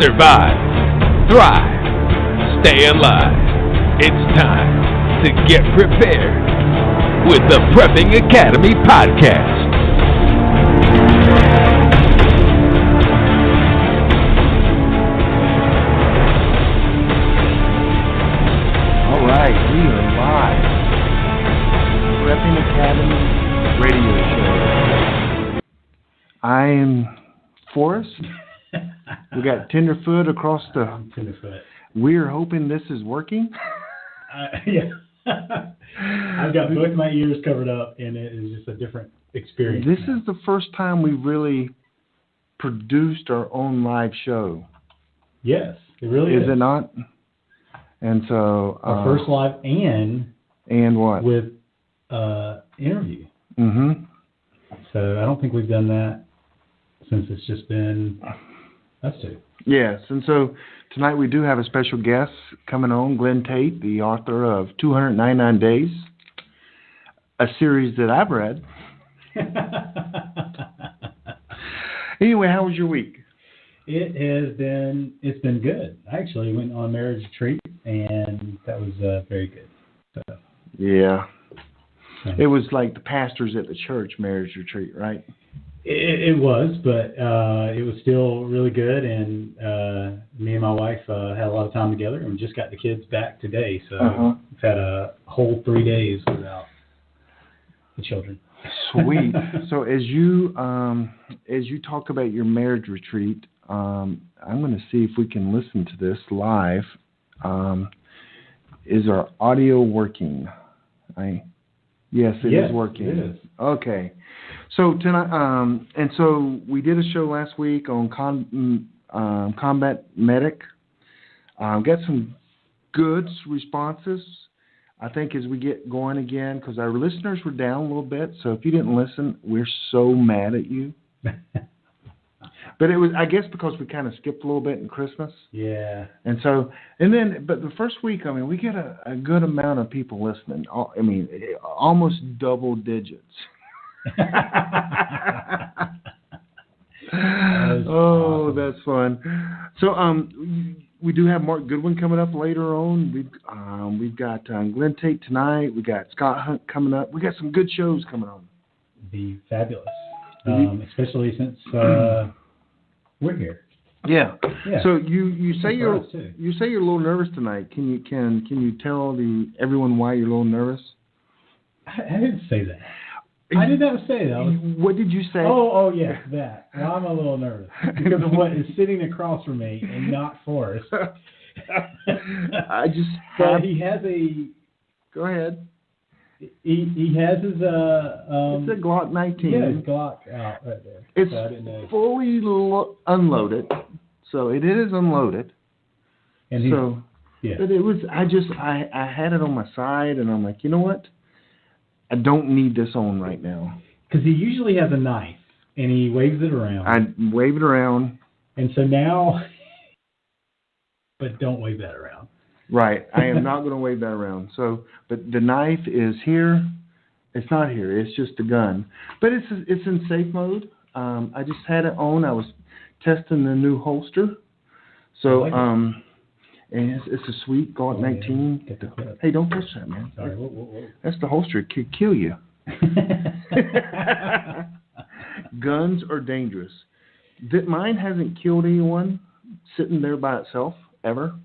survive, thrive, stay alive. It's time to get prepared with the Prepping Academy podcast. All right, we are live. Prepping Academy radio show. I am Forrest. We got Tenderfoot across the. Tenderfoot. We're hoping this is working. Yeah. I've got both my ears covered up, and it is just a different experience. This is the first time we've really produced our own live show. Yes, it really is. Is it not? And so our first live and what with interview. Mm-hmm. So I don't think we've done that since it's just been us two. Yes, and so tonight we do have a special guest coming on, Glen Tate, the author of 299 Days, a series that I've read. Anyway, how was your week? It's been good. I actually went on a marriage retreat, and that was very good. So, yeah. It was like the pastors at the church marriage retreat, right? It was, but it was still really good, and me and my wife had a lot of time together, and we just got the kids back today, so we've had a whole 3 days without the children. Sweet. So as you talk about your marriage retreat, I'm going to see if we can listen to this live. Is our audio working? Yes, it is working. It is. Okay. So tonight, and so we did a show last week on combat medic. Got some good responses, I think, as we get going again, because our listeners were down a little bit. So if you didn't listen, we're so mad at you. But it was, I guess, because we kind of skipped a little bit in Christmas. Yeah. And so, but the first week, I mean, we get a good amount of people listening. I mean, almost double digits. Awesome. That's fun. So, we do have Mark Goodwin coming up later on. We've got Glen Tate tonight. We got Scott Hunt coming up. We got some good shows coming on. Be fabulous, especially since we're here. Yeah. So you say you're a little nervous tonight. Can you tell everyone why you're a little nervous? I didn't say that. I did not say that. What did you say? Oh, yes, that. Well, I'm a little nervous because of what is sitting across from me and not Forrest. I just have... He has a... Go ahead. He has his... it's a Glock 19. Yeah, his Glock out right there. It's so I didn't know. fully unloaded. So it is unloaded. And but it was... I had it on my side, and I'm like, you know what? I don't need this on right now. Because he usually has a knife, and he waves it around. I wave it around. And so now, but don't wave that around. Right. I am not going to wave that around. So, but the knife is here. It's not here. It's just a gun. But it's in safe mode. I just had it on. I was testing the new holster. So, and it's a sweet Glock 19. Yeah. Hey, don't touch that, man. Sorry. Whoa. That's the holster. It could kill you. Guns are dangerous. Mine hasn't killed anyone sitting there by itself ever.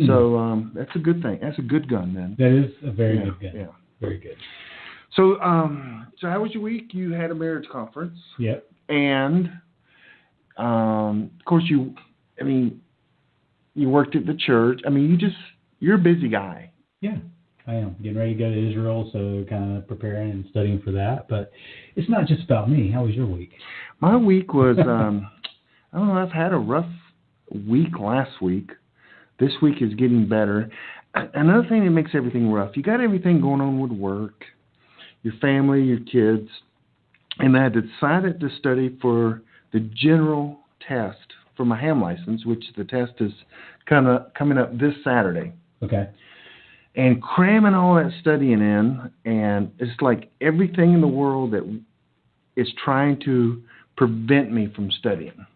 So that's a good thing. That's a good gun, then. That is a very good gun. Yeah, very good. So, so how was your week? You had a marriage conference. Yep. And, of course, you worked at the church. I mean, you're a busy guy. Yeah, I am. Getting ready to go to Israel, so kind of preparing and studying for that. But it's not just about me. How was your week? My week was, I don't know, I've had a rough week last week. This week is getting better. Another thing that makes everything rough, you got everything going on with work, your family, your kids, and I had decided to study for the general test for my ham license, which the test is kind of coming up this Saturday. Okay. And cramming all that studying in, and it's like everything in the world that is trying to prevent me from studying.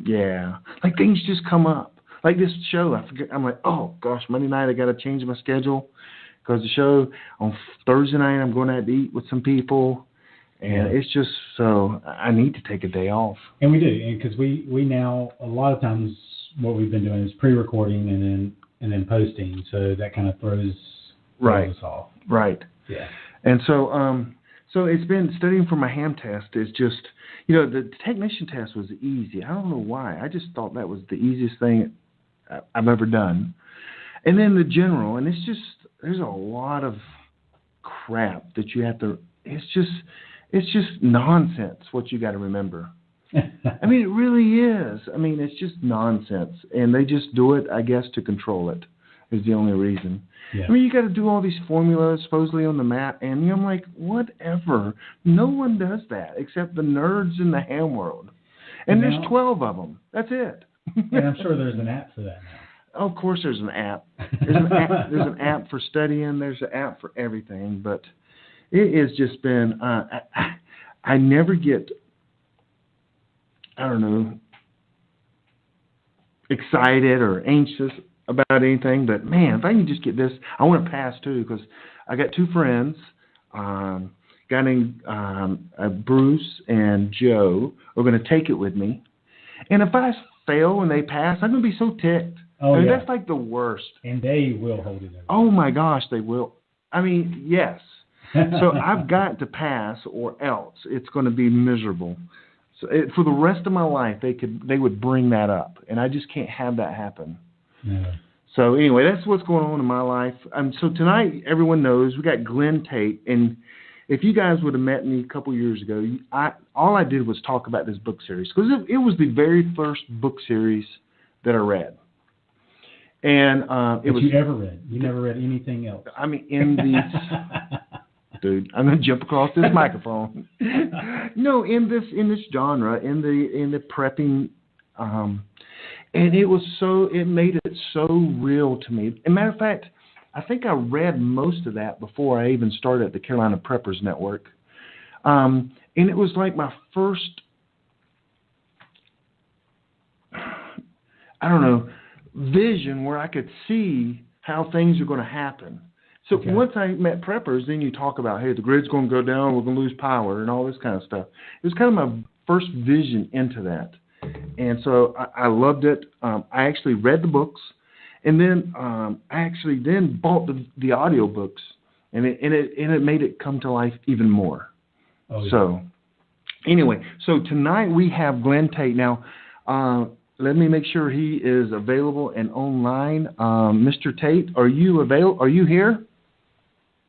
Yeah. Like things just come up. Like this show, I forget. I'm like, oh gosh, Monday night I got to change my schedule because the show on Thursday night I'm going out to eat with some people, and it's just so I need to take a day off. And we do, because we now a lot of times what we've been doing is pre-recording and then posting, so that kind of throws us off. Right. Yeah. And so so it's been studying for my ham test is just, the technician test was easy. I don't know why. I just thought that was the easiest thing I've ever done. And then the general, and it's just, there's a lot of crap that you have to, it's just nonsense what you got to remember. I mean, it really is. I mean, it's just nonsense. And they just do it, I guess, to control it is the only reason. Yeah. I mean, you got to do all these formulas supposedly on the map, and I'm like, whatever. No one does that except the nerds in the ham world. And there's 12 of them. That's it. And I'm sure there's an app for that now. Of course there's an app. There's an app for studying. There's an app for everything. But it has just been, I never get, excited or anxious about anything, but man, if I can just get this, I want to pass too, because I got two friends, a guy named Bruce and Joe are going to take it with me, and if I fail and they pass, I'm going to be so ticked. That's like the worst. And they will hold it over. Oh my gosh, they will. I mean, yes. So I've got to pass, or else it's going to be miserable. So for the rest of my life, they would bring that up, and I just can't have that happen. Yeah. So anyway, that's what's going on in my life. So tonight, everyone knows we got Glen Tate, and if you guys would have met me a couple years ago, all I did was talk about this book series because it was the very first book series that I read. And you ever read? You never read anything else? I mean, in these. Dude, I'm gonna jump across this microphone. No, in this genre, in the prepping, and it made it so real to me. As a matter of fact, I think I read most of that before I even started at the Carolina Preppers Network, and it was like my first, vision where I could see how things are going to happen. So once I met preppers, then you talk about, hey, the grid's going to go down, we're going to lose power, and all this kind of stuff. It was kind of my first vision into that. And so I loved it. I actually read the books, and then I actually then bought the audio books, and it made it come to life even more. Oh, yeah. So anyway, so tonight we have Glen Tate. Now, let me make sure he is available and online. Mr. Tate, are you available? Are you here?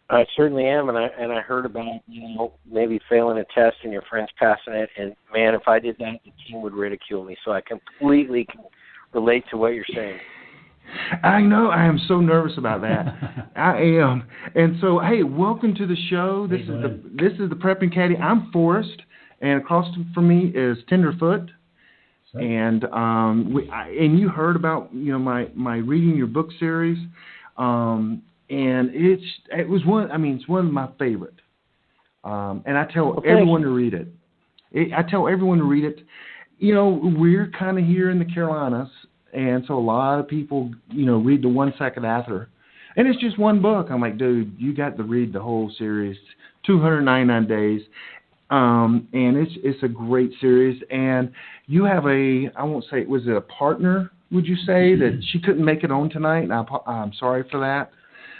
I certainly am, and I heard about maybe failing a test and your friends passing it, and man, if I did that, the team would ridicule me. So I completely can relate to what you're saying. I know. I am so nervous about that. I am. And so, hey, welcome to the show. This is the Prepping Caddy. I'm Forrest, and across from me is Tenderfoot. And and you heard about my reading your book series. And it was one. I mean, it's one of my favorite. And I tell everyone to read it. I tell everyone to read it. We're kind of here in the Carolinas, and so a lot of people, read the 1 second after, and it's just one book. I'm like, dude, you got to read the whole series, 299 days, and it's a great series. And you have I won't say, was it a partner? Would you say that she couldn't make it on tonight? And I'm sorry for that.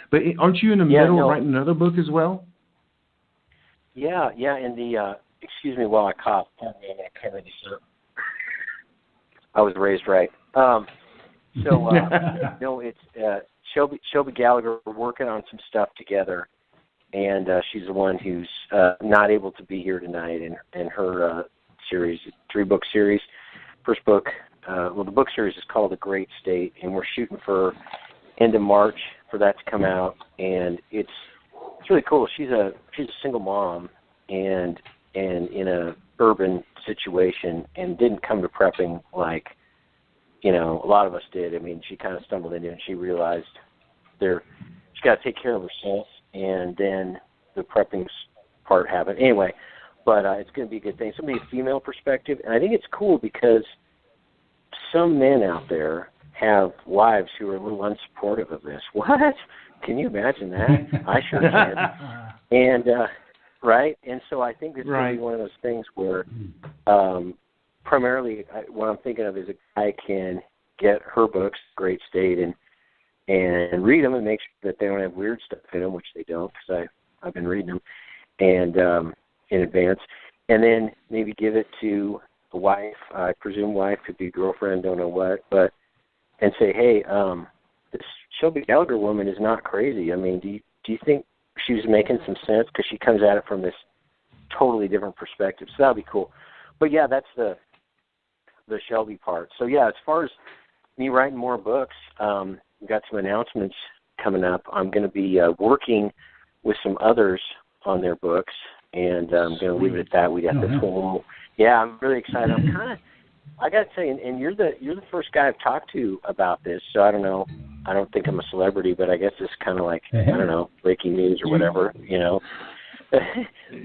But aren't you in the middle of writing another book as well? Yeah. And excuse me while I cough. I'm going to cover this up. I was raised right. It's Shelby Gallagher. We're working on some stuff together, and she's the one who's not able to be here tonight. And her series, 3-book series. First book, the book series is called The Great State, and we're shooting for end of March for that to come out, and it's really cool. She's a single mom and in a urban situation, and didn't come to prepping like a lot of us did. I mean, she kind of stumbled into it, and she realized she's got to take care of herself, and then the prepping part happened. Anyway, but it's going to be a good thing. It's going to be a female perspective, and I think it's cool because some men out there have wives who are a little unsupportive of this. What? Can you imagine that? I sure can. And right, and so I think this could be one of those things where, primarily, what I'm thinking of is a guy can get her books, great state, and read them and make sure that they don't have weird stuff in them, which they don't, because I've been reading them, and in advance, and then maybe give it to a wife, I presume wife, could be girlfriend, don't know what, and say, hey, this Shelby Gallagher woman is not crazy. I mean, do you think she was making some sense? Because she comes at it from this totally different perspective. So that would be cool. But yeah, that's the Shelby part. So yeah, as far as me writing more books, we've got some announcements coming up. I'm going to be working with some others on their books, and I'm going to leave it at that. We got the full. Yeah, I'm really excited. I'm kind of. I got to tell you, and you're the first guy I've talked to about this, so I don't know. I don't think I'm a celebrity, but I guess it's kind of like, I don't know, breaking news or whatever, you know.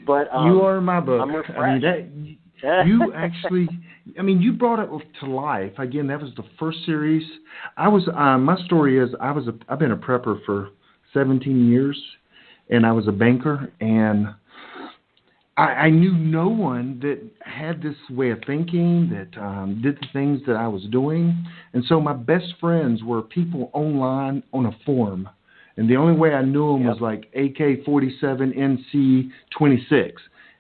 But you are my book. I'm refreshed. I mean, you actually, you brought it to life. Again, that was the first series. I was, my story is, I've been a prepper for 17 years, and I was a banker, and I knew no one that had this way of thinking, that did the things that I was doing. And so my best friends were people online on a forum. And the only way I knew them was like AK-47NC26.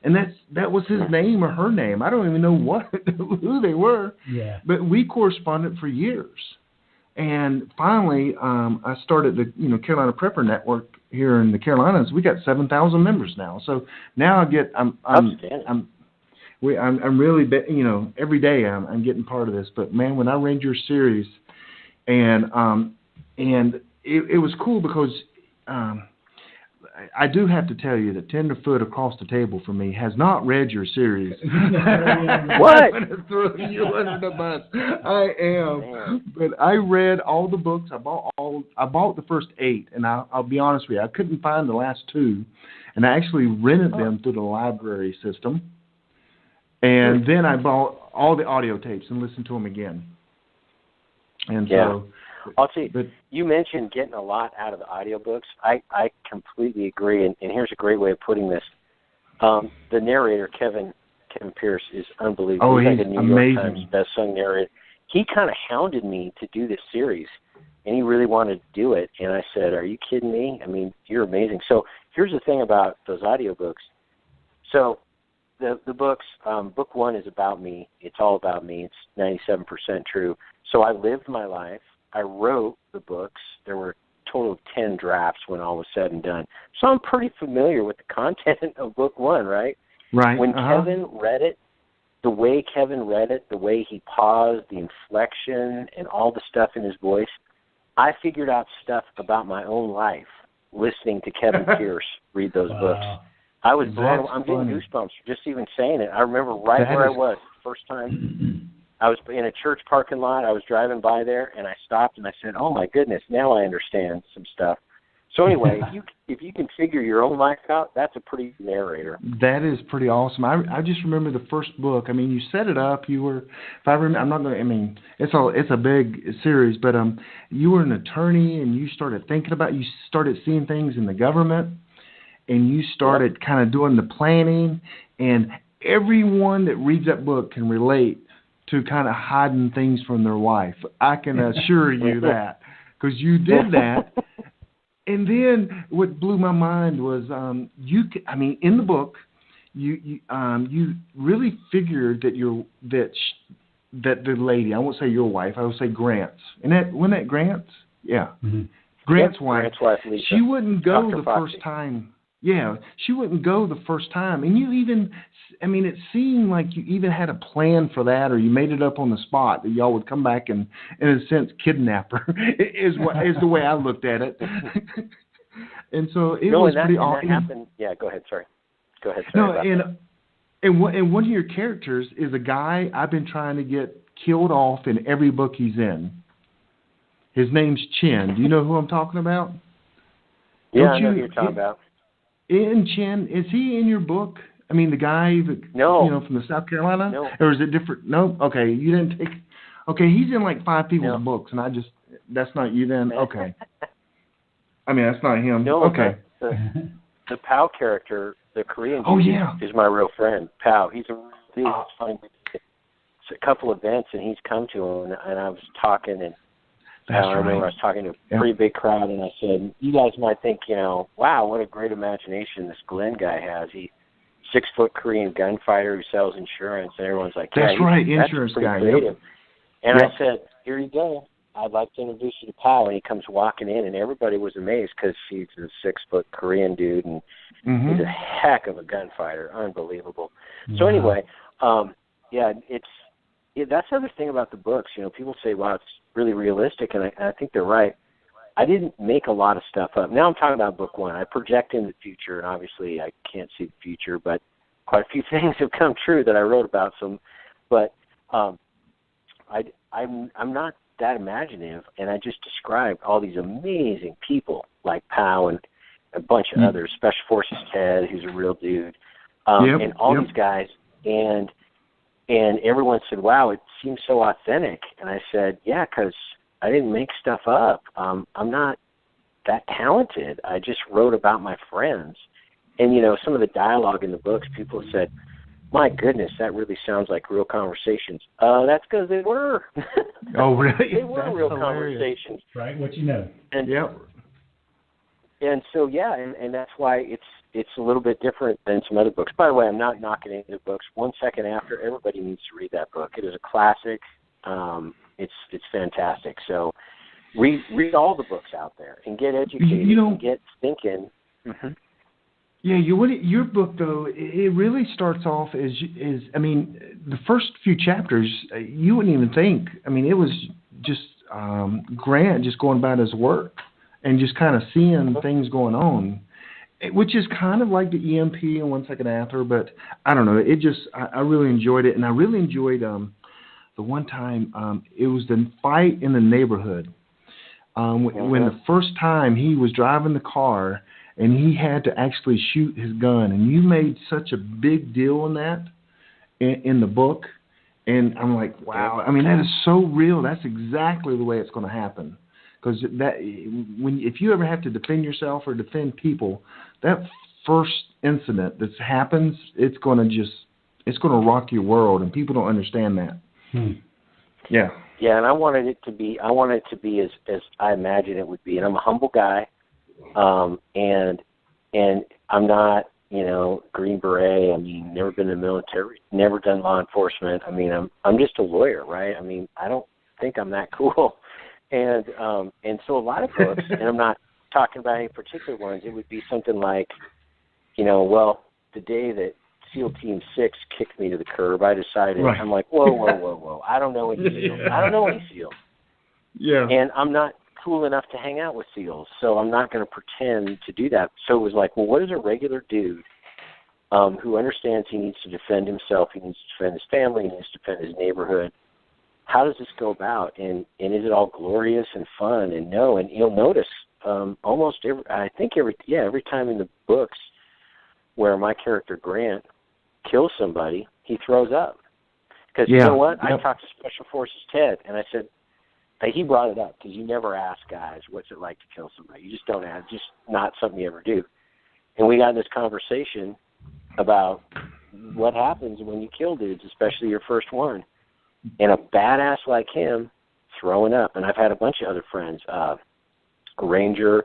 And that was his name or her name. I don't even know who they were. Yeah. But we corresponded for years. And finally, I started the Carolina Prepper Network here in the Carolinas. We got 7,000 members now. So now I'm really every day I'm getting part of this. But man, when I read your series, and it was cool because I do have to tell you that Tenderfoot across the table from me has not read your series. What? I'm going to throw you under the bus. I am. But I read all the books. I bought the first 8, and I'll be honest with you, I couldn't find the last 2, and I actually rented them through the library system. And then I bought all the audio tapes and listened to them again. And so I'll tell you, you mentioned getting a lot out of the audiobooks. I completely agree, and here's a great way of putting this. The narrator, Kevin Pierce, is unbelievable. Oh, he's like a New amazing. York Times best-selling narrator. He kind of hounded me to do this series, and he really wanted to do it. And I said, are you kidding me? I mean, you're amazing. So here's the thing about those audiobooks. So the books, book 1 is about me. It's all about me. It's 97% true. So I lived my life. I wrote the books. There were a total of 10 drafts when all was said and done. So I'm pretty familiar with the content of book 1, right? Right. When Kevin read it, the way Kevin read it, the way he paused, the inflection, and all the stuff in his voice, I figured out stuff about my own life listening to Kevin Pierce read those books. I was blown. I'm getting goosebumps just even saying it. I remember where I was the first time. I was in a church parking lot. I was driving by there, and I stopped, and I said, oh, my goodness, now I understand some stuff. So anyway, if you can figure your own life out, that's a pretty good narrator. That is pretty awesome. I just remember the first book. I mean, you set it up. You were, if I remember, I'm not going to. I mean, it's a big series, but you were an attorney, and you started thinking about. You started seeing things in the government, and you started kind of doing the planning. And everyone that reads that book can relate to kind of hiding things from their wife. I can assure you that, because you did that. And then what blew my mind was in the book, you really figured that the lady, I won't say your wife, I will say Grant's. And wasn't that Grant's? Yeah. Mm-hmm. Grant's wife, Lisa. She wouldn't go Dr. the Foxy. first time. Yeah, she wouldn't go the first time. And you even, it seemed like you even had a plan for that, or you made it up on the spot that y'all would come back and, in a sense, kidnap her, is the way I looked at it. And so it was pretty awesome. That happened. Yeah, go ahead. Sorry. And one of your characters is a guy I've been trying to get killed off in every book he's in. His name's Chin. Do you know who I'm talking about? Yeah, I know who you're talking about. In Chin, is he in your book? The guy that, no. From the South Carolina? No. Or is it different? No? Okay, you didn't take... Okay, he's in like 5 people's books, and that's not you then? Okay. I mean, that's not him. No, okay. The Pow character, the Korean dude, is my real friend, Pow. He's a dude. It's a couple events, and he's come to him, and I was talking, and I remember I was talking to a pretty big crowd, and I said, you guys might think, wow, what a great imagination this Glen guy has. He's 6-foot Korean gunfighter who sells insurance, and everyone's like, that's insurance guy. Creative. And I said, here you go. I'd like to introduce you to Pow. And he comes walking in, and everybody was amazed because he's a 6-foot Korean dude, and he's a heck of a gunfighter. Unbelievable. So anyway, that's the other thing about the books. People say, wow, it's really realistic, and I think they're right. I didn't make a lot of stuff up. Now I'm talking about book 1. I project in the future, and obviously I can't see the future, but quite a few things have come true that I wrote about. But I'm not that imaginative, and I just described all these amazing people like Pow and a bunch of others, Special Forces Ted, who's a real dude, and all these guys, and everyone said, wow, it seems so authentic. And I said, yeah, because I didn't make stuff up. I'm not that talented. I just wrote about my friends. And, some of the dialogue in the books, people said, my goodness, that really sounds like real conversations. That's because they were. Oh, really? They were real conversations. Right, what you know. And, and so, and that's why it's a little bit different than some other books. By the way, I'm not knocking any of the books. 1 second after, everybody needs to read that book. It is a classic. It's fantastic. So read all the books out there and get educated and get thinking. Mm-hmm. Yeah, your book, though, it really starts off as the first few chapters, you wouldn't even think. I mean, it was just Grant just going about his work and just kind of seeing things going on, which is kind of like the EMP in 1 second after, but I don't know. It just, I really enjoyed it, and I really enjoyed the one time, it was the fight in the neighborhood. When the first time he was driving the car, and he had to actually shoot his gun. And you made such a big deal in that in the book. And I'm like, wow. I mean, that is so real. That's exactly the way it's going to happen. Because if you ever have to defend yourself or defend people, that first incident that happens, it's going to rock your world, and people don't understand that. Yeah. Yeah, and I wanted it to be as I imagine it would be. And I'm a humble guy. And I'm not, Green Beret. I mean, never been in the military, never done law enforcement. I mean, I'm just a lawyer, right? I mean, I don't think I'm that cool. And so a lot of books, and I'm not talking about any particular ones, it would be something like, the day that SEAL Team 6 kicked me to the curb, I decided, I'm like, whoa. I don't know any SEALs. I don't know any SEALs. Yeah. And I'm not cool enough to hang out with SEALs, so I'm not going to pretend to do that. So it was like, well, what is a regular dude who understands he needs to defend himself, he needs to defend his family, he needs to defend his neighborhood? How does this go about? And is it all glorious and fun? And no, and you'll notice almost every time in the books where my character Grant kills somebody, he throws up. Because you know what? I talked to Special Forces Ted, and I said, he brought it up because you never ask guys, what's it like to kill somebody? You just don't ask. Just not something you ever do. And we got in this conversation about what happens when you kill dudes, especially your first one. And a badass like him throwing up. And I've had a bunch of other friends, a Ranger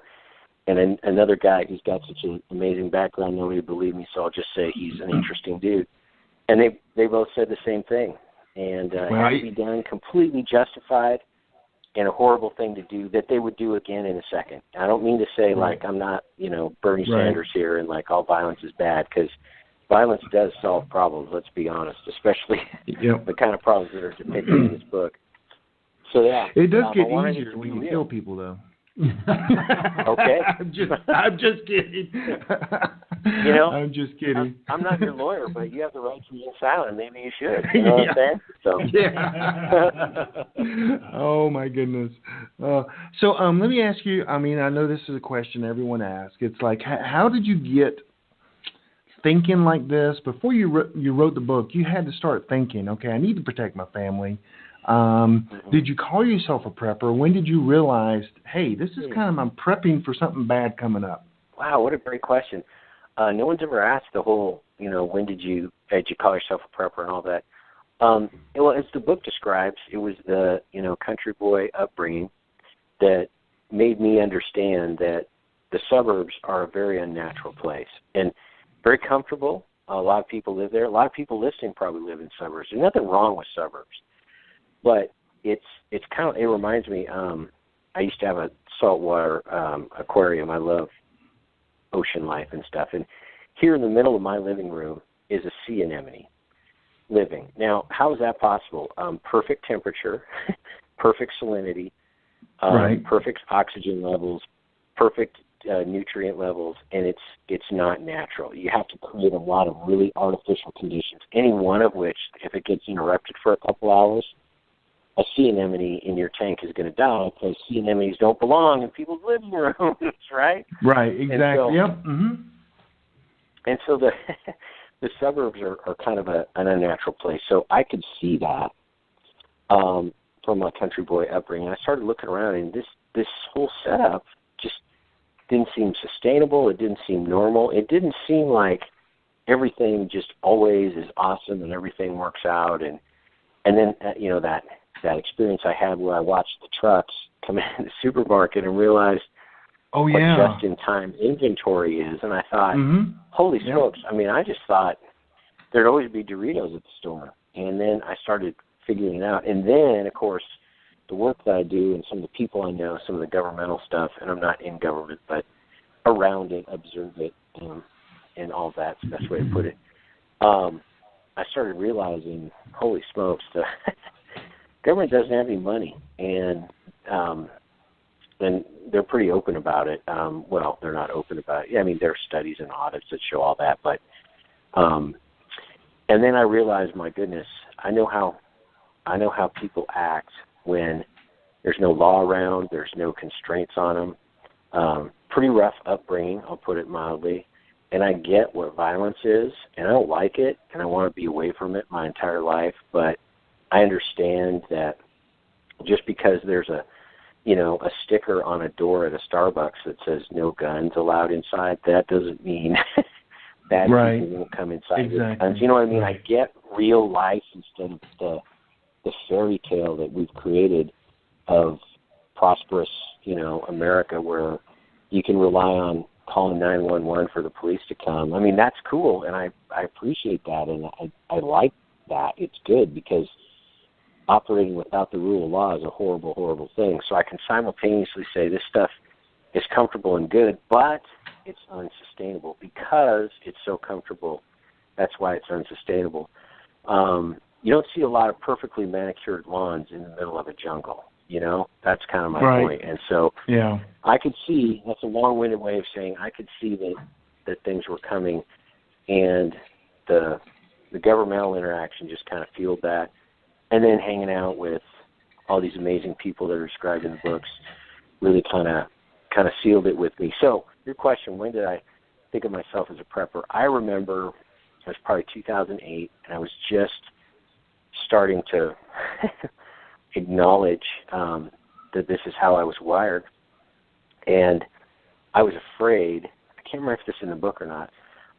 and another guy who's got such an amazing background, nobody would believe me, so I'll just say he's an interesting dude. And they both said the same thing. And it had to be done completely justified. And a horrible thing to do that they would do again in a second. I don't mean to say like I'm not, Bernie Sanders here and like all violence is bad, because violence does solve problems, let's be honest, especially the kind of problems that are depicted in this book. So it does get easier when you kill people, though. Okay. I'm just kidding. I'm just kidding. I'm not your lawyer, but you have the right to be silent. Maybe you should. You know what I'm saying? So. Oh my goodness. So let me ask you. I mean, I know this is a question everyone asks. It's like, how did you get thinking like this before you wrote the book? You had to start thinking. Okay, I need to protect my family. Did you call yourself a prepper? When did you realize, hey, this is I'm prepping for something bad coming up? Wow, what a great question. No one's ever asked the whole, when did you call yourself a prepper and all that. Well, as the book describes, it was the, country boy upbringing that made me understand that the suburbs are a very unnatural place and very comfortable. A lot of people live there. A lot of people listening probably live in suburbs. There's nothing wrong with suburbs, but it reminds me. I used to have a saltwater aquarium. I love ocean life and stuff. And here in the middle of my living room is a sea anemone living. Now, how is that possible? Perfect temperature, perfect salinity, perfect oxygen levels, perfect nutrient levels, and it's not natural. You have to create a lot of really artificial conditions, any one of which, if it gets interrupted for a couple hours, a sea anemone in your tank is going to die because sea anemones don't belong in people's living rooms, right? Right, exactly. Yep. And so the suburbs are kind of an unnatural place. So I could see that from my country boy upbringing. I started looking around, and this whole setup just didn't seem sustainable. It didn't seem normal. It didn't seem like everything just always is awesome and everything works out. And then that experience I had where I watched the trucks come in the supermarket and realized what just-in-time inventory is. And I thought, holy smokes. I mean, I just thought there'd always be Doritos at the store. And then I started figuring it out. And then, of course, the work that I do and some of the people I know, some of the governmental stuff, and I'm not in government, but around it, observe it, and all that's the best way to put it. I started realizing, holy smokes, the government doesn't have any money, and they're pretty open about it. Well, they're not open about it. I mean, there are studies and audits that show all that, but and then I realized, my goodness, I know how people act when there's no law around, there's no constraints on them. Pretty rough upbringing, I'll put it mildly. And I get what violence is, and I don't like it, and I want to be away from it my entire life. But I understand that just because there's a sticker on a door at a Starbucks that says no guns allowed inside, that doesn't mean bad people won't come inside with guns. You know what I mean? I get real life instead of the fairy tale that we've created of prosperous, America, where you can rely on calling 911 for the police to come. I mean, that's cool, and I appreciate that, and I like that. It's good, because operating without the rule of law is a horrible, horrible thing. So I can simultaneously say this stuff is comfortable and good, but it's unsustainable because it's so comfortable. That's why it's unsustainable. You don't see a lot of perfectly manicured lawns in the middle of a jungle. That's kind of my point. And so I could see, that's a long-winded way of saying I could see that things were coming, and the governmental interaction just kind of fueled that. And then hanging out with all these amazing people that are described in the books really kind of sealed it with me. So your question, when did I think of myself as a prepper? I remember it was probably 2008, and I was just starting to acknowledge that this is how I was wired. And I was afraid, I can't remember if this is in the book or not,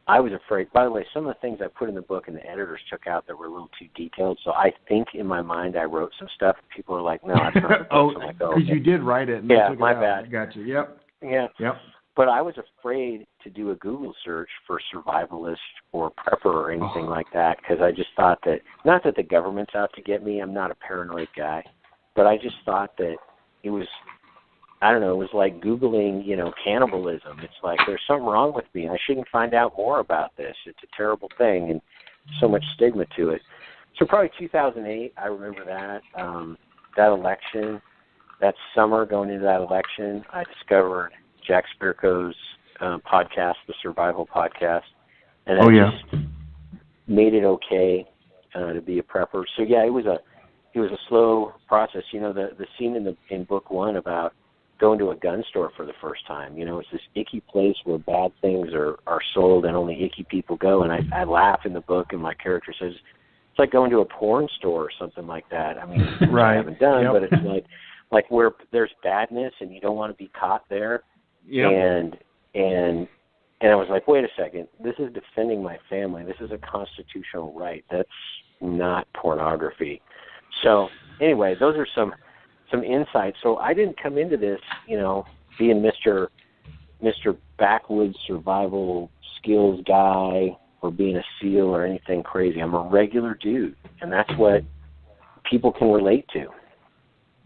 I was afraid. By the way, some of the things I put in the book and the editors took out that were a little too detailed, so I think in my mind I wrote some stuff. People are like, no, that's not the book. Because you did write it. And yeah, my bad. Gotcha, yep. Yeah. Yep. But I was afraid to do a Google search for survivalist or prepper or anything like that, because I just thought that, not that the government's out to get me, I'm not a paranoid guy, but I just thought that it was, I don't know, it was like Googling, cannibalism. It's like there's something wrong with me. I shouldn't find out more about this. It's a terrible thing, and so much stigma to it. So probably 2008, I remember that. That election, that summer going into that election, I discovered Jack Spirko's podcast, the Survival Podcast, and that just made it okay to be a prepper. So yeah, it was a slow process. The scene in book one about going to a gun store for the first time. It's this icky place where bad things are sold and only icky people go. And I laugh in the book, and my character says, like going to a porn store or something like that. I mean, which right. I haven't done, Yep. but it's like where there's badness and you don't want to be caught there. Yep. And I was like, wait a second, this is defending my family. This is a constitutional right. That's not pornography. So anyway, those are some insights. So I didn't come into this, being Mr. Backwoods survival skills guy or being a SEAL or anything crazy. I'm a regular dude, and that's what people can relate to.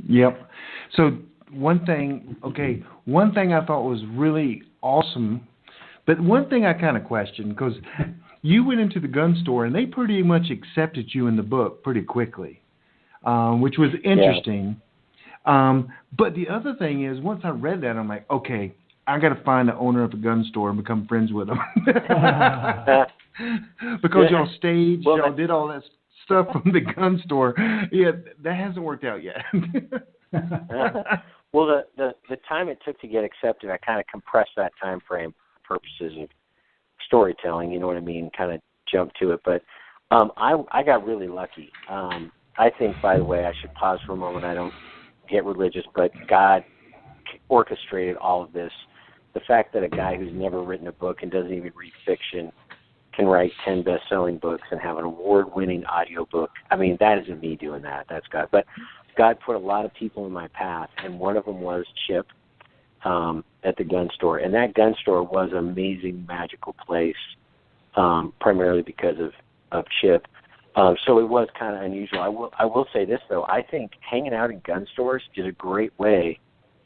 Yep. So one thing I thought was really awesome, but one thing I kind of questioned, because you went into the gun store and they pretty much accepted you in the book pretty quickly, which was interesting. Yeah. But the other thing is, once I read that, I'm like, okay, I got to find the owner of a gun store and become friends with him. Because y'all staged, y'all did all that stuff from the gun store. Yeah, that hasn't worked out yet. Well, the time it took to get accepted, I kind of compressed that time frame for purposes of storytelling. You know what I mean? Kind of jumped to it. But I got really lucky. I think, by the way, I should pause for a moment. I don't get religious, but God orchestrated all of this. The fact that a guy who's never written a book and doesn't even read fiction can write 10 best-selling books and have an award-winning audiobook. I mean, that isn't me doing that. That's God. But God put a lot of people in my path, and one of them was Chip at the gun store. And that gun store was an amazing, magical place, primarily because of Chip. So it was kind of unusual. I will say this, though. I think hanging out in gun stores is a great way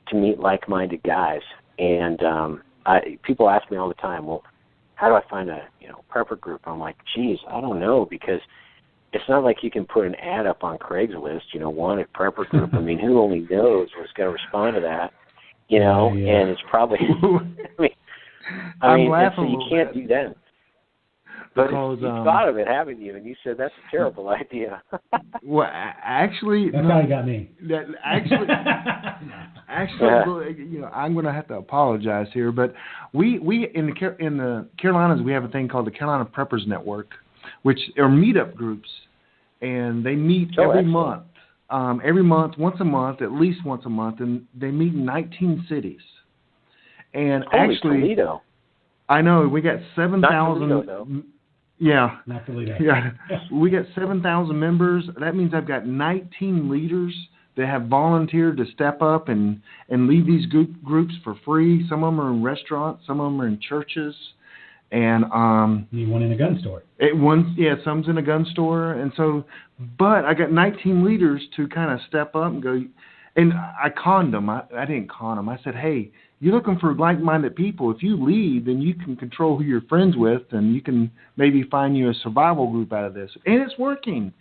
to meet like-minded guys. And people ask me all the time, well, how do I find a prepper group? I'm like, geez, I don't know, because it's not like you can put an ad up on Craigslist, wanted prepper group. I mean, who only knows what's going to respond to that, Yeah. And it's probably, I mean so you can't do that. But you've thought of it, haven't you? And you said that's a terrible idea. Well, actually, that's how you got me. Actually, I'm going to have to apologize here, but we in the Carolinas, we have a thing called the Carolina Preppers Network, which are meetup groups, and they meet every month. Once a month, at least once a month, and they meet in 19 cities. And Holy actually, Toledo. I know we got 7,000. Yeah. Not Toledo. Yeah. We got 7,000 members. That means I've got 19 leaders that have volunteered to step up and lead these groups for free. Some of them are in restaurants. Some of them are in churches. And you one in a gun store. Some's in a gun store. And so, but I got 19 leaders to kind of step up and go. And I conned them. I didn't con them. I said, hey, you're looking for like-minded people. If you lead, then you can control who you're friends with, and you can maybe find you a survival group out of this. And it's working.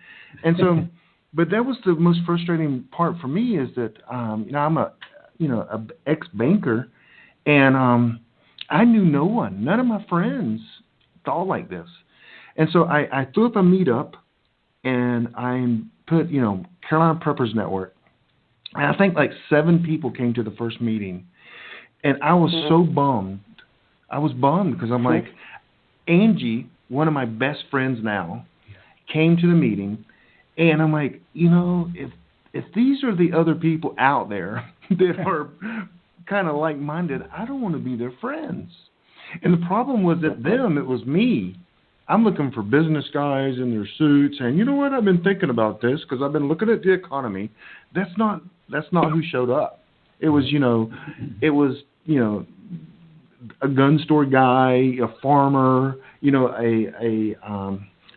And so, but that was the most frustrating part for me is that, I'm a ex-banker, and I knew no one. None of my friends thought like this. And so I threw up a meetup, and I put, Carolina Preppers Network. And I think like 7 people came to the first meeting. And I was so bummed. I was bummed because I'm like, Angie, one of my best friends now, came to the meeting. And I'm like, if these are the other people out there that are kind of like-minded, I don't want to be their friends. And the problem was that it was me. I'm looking for business guys in their suits saying, you know what, I've been thinking about this because I've been looking at the economy. That's not who showed up. It was, a gun store guy, a farmer, I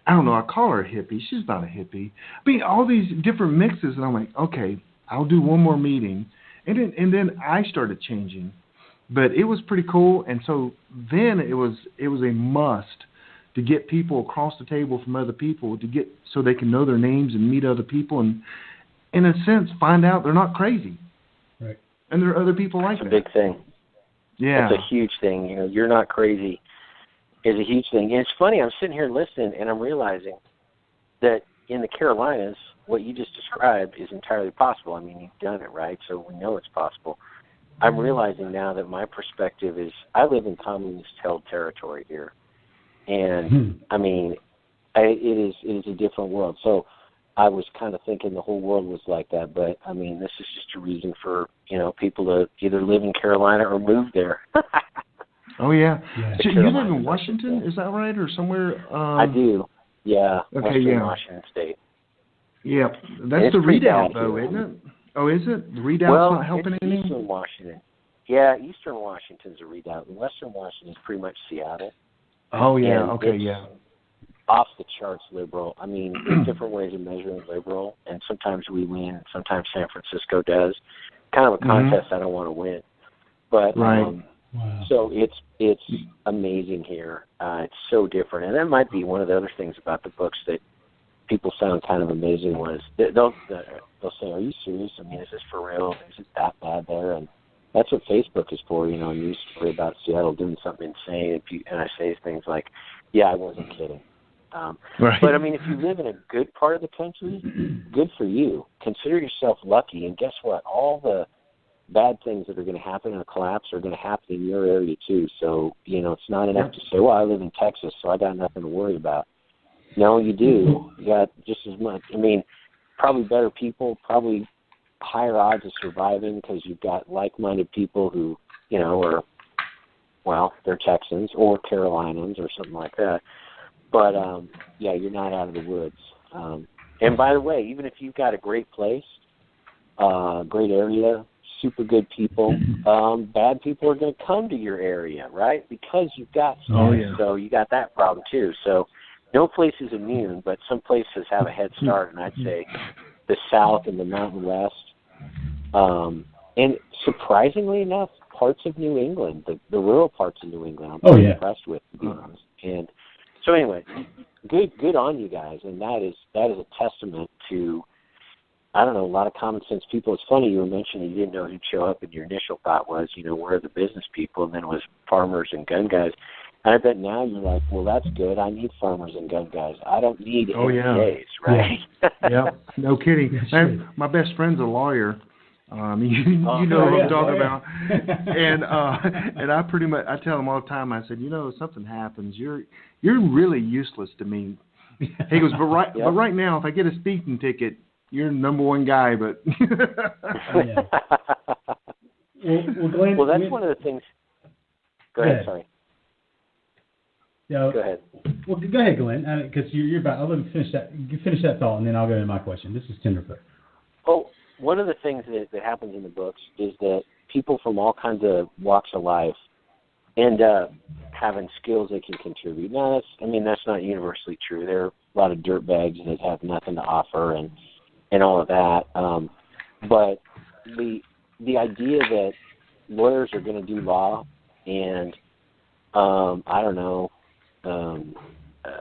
don't know, I call her a hippie. She's not a hippie. I mean, all these different mixes, and I'm like, okay, I'll do one more meeting. And then I started changing. But it was pretty cool, and so then it was a must to get people across the table from other people so they can know their names and meet other people and, in a sense, find out they're not crazy. Right. And there are other people like that. That's a big thing. Yeah. That's a huge thing. You're not crazy is a huge thing. And it's funny, I'm sitting here listening, and I'm realizing that in the Carolinas, what you just described is entirely possible. I mean, you've done it, right? So we know it's possible. I'm realizing now that my perspective is I live in communist-held territory here. And, I mean, It is a different world. So I was kind of thinking the whole world was like that, but I mean, this is just a reason for, people to either live in Carolina or move there. Oh, yeah. So you live in Carolina, Washington, is that right, or somewhere? I do, yeah. Okay, Western Washington State. Yeah, that's the redoubt, though, isn't it? Oh, is it? The redoubt's not helping any? Well, Eastern Washington. Yeah, Eastern Washington's a redoubt, and Western Washington is pretty much Seattle. Oh, yeah, and okay, yeah. Off the charts liberal. I mean, there's different ways of measuring liberal, and sometimes we win, and sometimes San Francisco does. Kind of a contest I don't want to win. But wow. So it's amazing here. It's so different, and that might be one of the other things about the books that people found kind of amazing was they'll say, "Are you serious? I mean, is this for real? Is it that bad there?" And that's what Facebook is for, news story about Seattle doing something insane, and I say things like, "Yeah, I wasn't kidding." Right. But I mean, if you live in a good part of the country, good for you. Consider yourself lucky, and guess what? All the bad things that are going to happen in a collapse are going to happen in your area too. So it's not enough to say, "Well, I live in Texas, so I got nothing to worry about." No, you do. You got just as much. I mean, probably better people, probably higher odds of surviving because you've got like-minded people who, are, well, they're Texans or Carolinians or something like that. But, yeah, you're not out of the woods. And by the way, even if you've got a great place, great area, super good people, bad people are going to come to your area, right? Because you've got stuff. Oh, yeah. So you got that problem too. So no place is immune, but some places have a head start, and I'd say the South and the Mountain West. And surprisingly enough, parts of New England, the rural parts of New England, I'm pretty impressed with, to be honest. And so anyway, good on you guys, and that is a testament to, I don't know, a lot of common sense people. It's funny you were mentioning you didn't know who'd show up, and your initial thought was, where are the business people, and then it was farmers and gun guys. And I bet now you're like, well, that's good. I need farmers and gun guys. I don't need MBAs, right? Yeah, no kidding. My best friend's a lawyer. You know what I'm talking about. And I pretty much, I tell him all the time, I said, if something happens, you're really useless to me. He goes, but right now, if I get a speeding ticket, you're the number one guy. But well, Glenn, well, that's one of the things. Go ahead. Sorry. No, go ahead. Well, go ahead, Glenn, because you're about. I'll let me finish that. You finish that thought, and then I'll go into my question. This is tenderfoot. Well, one of the things that happens in the books is that people from all kinds of walks of life end up having skills they can contribute. Now, that's not universally true. There are a lot of dirtbags that have nothing to offer and all of that. But the idea that lawyers are going to do law and I don't know.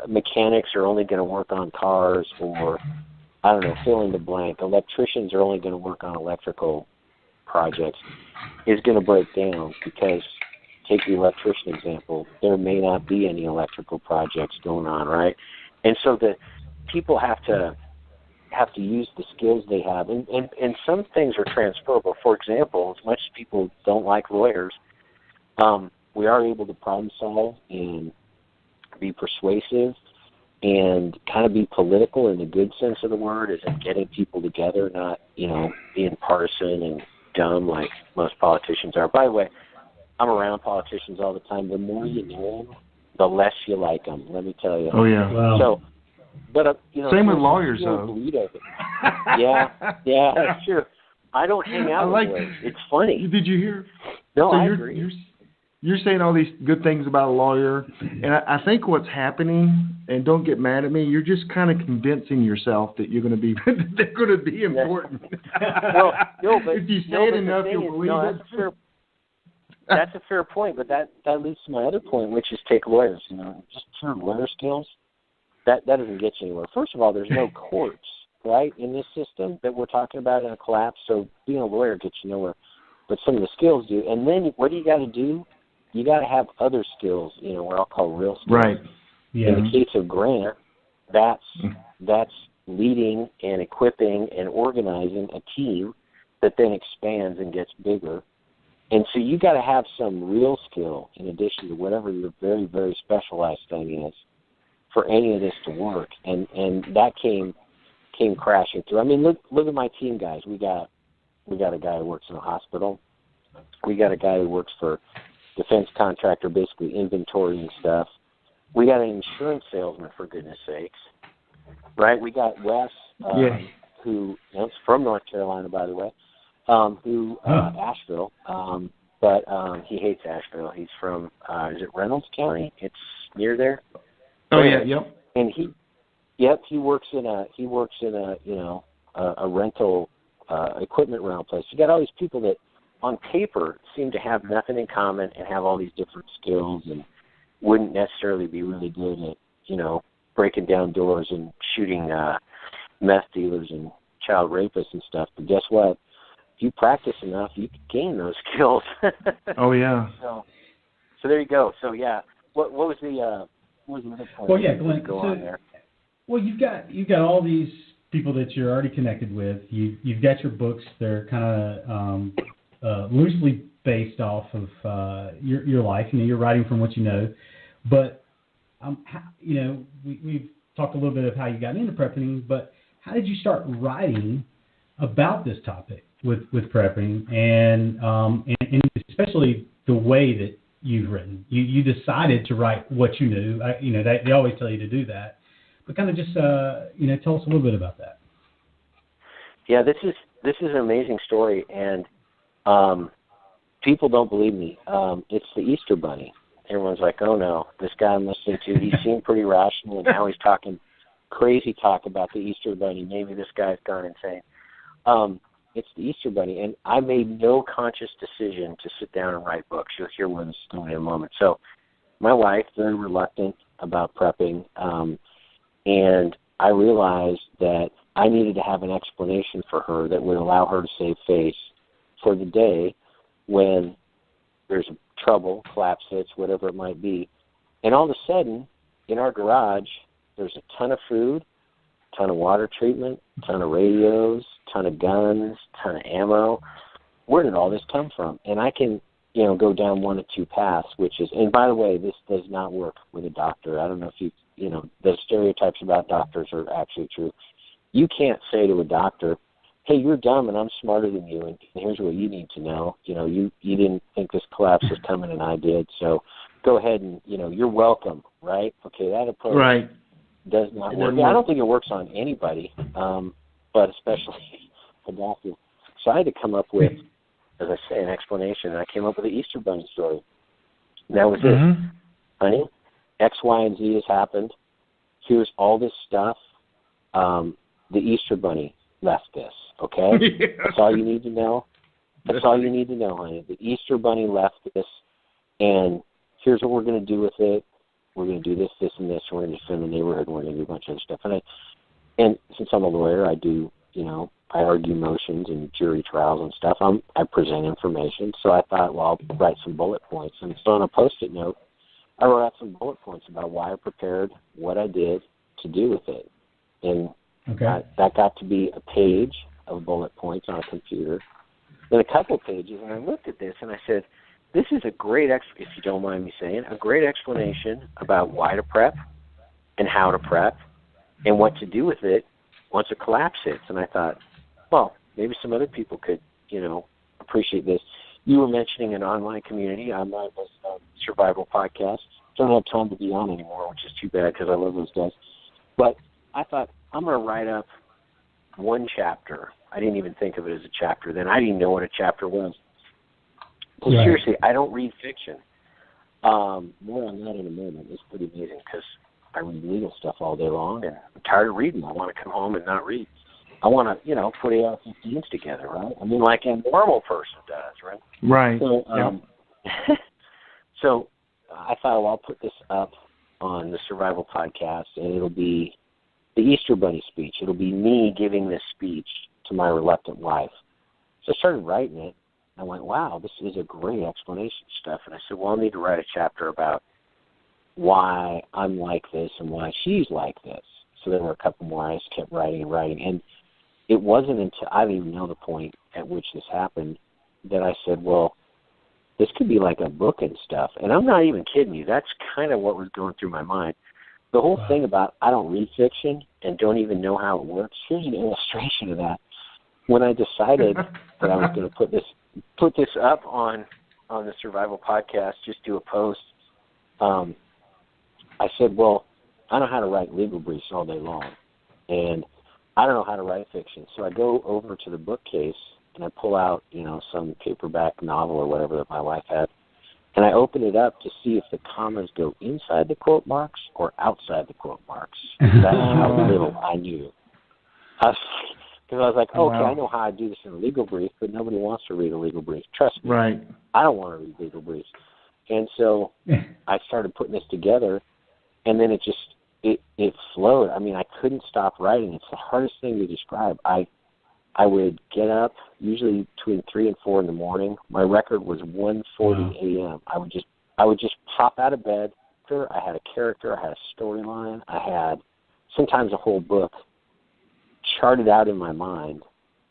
Mechanics are only going to work on cars, or I don't know, fill in the blank. Electricians are only going to work on electrical projects, is going to break down because, take the electrician example, there may not be any electrical projects going on, right? And so the people have to use the skills they have, and some things are transferable. For example, as much as people don't like lawyers, we are able to problem solve and be persuasive and kind of be political in the good sense of the word, as in getting people together, not, being partisan and dumb like most politicians are. By the way, I'm around politicians all the time. The more you know them, the less you like them, let me tell you. Oh, yeah. Wow. So, but, same with lawyers, though. Yeah, that's true. I don't hang out with lawyers. It's funny. Did you hear? No, so I agree. You're saying all these good things about a lawyer, and I think what's happening, and don't get mad at me, you're just kind of convincing yourself that you're going to be, they're going to be important. Well, no, but if you say it enough, you'll believe it. That's a fair point, but that leads to my other point, which is take lawyers. Just pure lawyer skills. That doesn't get you anywhere. First of all, there's no courts, right, in this system that we're talking about in a collapse. So being a lawyer gets you nowhere, but some of the skills do. And then what do you got to do? You got to have other skills, what I'll call real skills. Right. Yeah. In the case of Grant, that's leading and equipping and organizing a team that then expands and gets bigger. And so you got to have some real skill in addition to whatever your very, very specialized thing is for any of this to work, and that came crashing through. I mean, look at my team guys. We got a guy who works in a hospital. We got a guy who works for defense contractor, basically inventory and stuff. We got an insurance salesman, for goodness sakes, right? We got Wes, who is from North Carolina, by the way, Asheville, but he hates Asheville. He's from is it Reynolds County? It's near there. Oh yeah, yep. And he works in a rental equipment rental place. You got all these people that on paper seem to have nothing in common and have all these different skills and wouldn't necessarily be really good at, breaking down doors and shooting meth dealers and child rapists and stuff. But guess what? If you practice enough, you can gain those skills. Oh yeah. So there you go. So yeah, what was the other point? Well, yeah, Glenn. Go on there. Well, you've got all these people that you're already connected with. You've got your books. They're kind of loosely based off of your life. You're writing from what you know, but we've talked a little bit of how you got into prepping, but how did you start writing about this topic with prepping and especially the way that you've written? You decided to write what you knew. They always tell you to do that, but kind of just tell us a little bit about that. Yeah, this is an amazing story, and people don't believe me. It's the Easter Bunny. Everyone's like, oh no, this guy I'm listening to, he seemed pretty rational, and now he's talking crazy talk about the Easter Bunny. Maybe this guy's gone insane. It's the Easter Bunny, and I made no conscious decision to sit down and write books. You'll hear one in a moment. So my wife, very reluctant about prepping, and I realized that I needed to have an explanation for her that would allow her to save face for the day when there's trouble, collapse hits, whatever it might be. And all of a sudden, in our garage, there's a ton of food, ton of water treatment, ton of radios, ton of guns, ton of ammo. Where did all this come from? And I can, go down one of two paths, which is, and by the way, this does not work with a doctor. I don't know if the stereotypes about doctors are actually true. You can't say to a doctor, hey, you're dumb and I'm smarter than you, and here's what you need to know. You didn't think this collapse was coming and I did, so go ahead and, you're welcome, right? Okay, that approach does not work. I don't think it works on anybody, but especially a doctor. So I had to come up with, as I say, an explanation, and I came up with the Easter Bunny story. And that was it. Honey, X, Y, and Z has happened. Here's all this stuff. The Easter Bunny left this, okay? Yeah. That's all you need to know. That's all you need to know, honey. The Easter Bunny left this, and here's what we're going to do with it. We're going to do this, this, and this. We're going to defend the neighborhood, and we're going to do a bunch of other stuff. And since I'm a lawyer, I do, I argue motions and jury trials and stuff. I present information. So I thought, well, I'll write some bullet points. And so on a Post-it note, I wrote out some bullet points about why I prepared, what I did to do with it. And that got to be a page of bullet points on a computer, then a couple pages, and I looked at this and I said, this is a great, if you don't mind me saying, a great explanation about why to prep and how to prep and what to do with it once a collapse hits. And I thought, well, maybe some other people could, appreciate this. You were mentioning an online community. I'm on this survival podcast. Don't have time to be on anymore, which is too bad because I love those guys. But I thought, I'm going to write up one chapter. I didn't even think of it as a chapter then. I didn't even know what a chapter was. But seriously, I don't read fiction. More on that in a moment. It's pretty amazing because I read legal stuff all day long, and I'm tired of reading. I want to come home and not read. I want to, put AR-15s together, right? I mean, like a normal person does, right? Right. So, so I thought, well, I'll put this up on the Survival Podcast, and it'll be the Easter Bunny speech. It'll be me giving this speech to my reluctant wife. So I started writing it. I went, wow, this is a great explanation stuff. And I said, well, I'll need to write a chapter about why I'm like this and why she's like this. So there were a couple more. I just kept writing and writing. And it wasn't until I didn't even know the point at which this happened that I said, well, this could be like a book and stuff. And I'm not even kidding you. That's kind of what was going through my mind. the whole thing about I don't read fiction and don't even know how it works. Here's an illustration of that. When I decided that I was going to put this up on the Survival Podcast, just do a post, I said, well, I know how to write legal briefs all day long, and I don't know how to write fiction. So I go over to the bookcase, and I pull out, some paperback novel or whatever that my wife had, and I open it up to see if the commas go inside the quote marks or outside the quote marks. That's how little I knew. Because I was like, okay, I know how I do this in a legal brief, but nobody wants to read a legal brief. Trust me. Right. I don't want to read legal briefs. And so I started putting this together, and then it flowed. I mean, I couldn't stop writing. It's the hardest thing to describe. I would get up usually between 3 and 4 in the morning. My record was 1:40 a.m. I would just pop out of bed. I had a character. I had a storyline. I had sometimes a whole book charted out in my mind,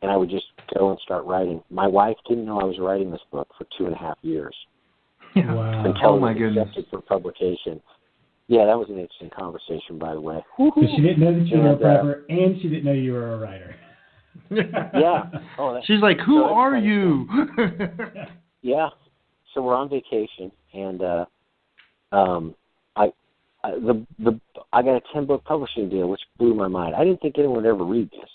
and I would just go and start writing. My wife didn't know I was writing this book for 2.5 years. Wow. Until it was accepted for publication. Yeah, that was an interesting conversation, by the way. So she didn't know that you were a prepper, and she didn't know you were a writer. Yeah. Oh, she's like, who are you? Yeah. So we're on vacation, and I got a 10-book publishing deal, which blew my mind. I didn't think anyone would ever read this.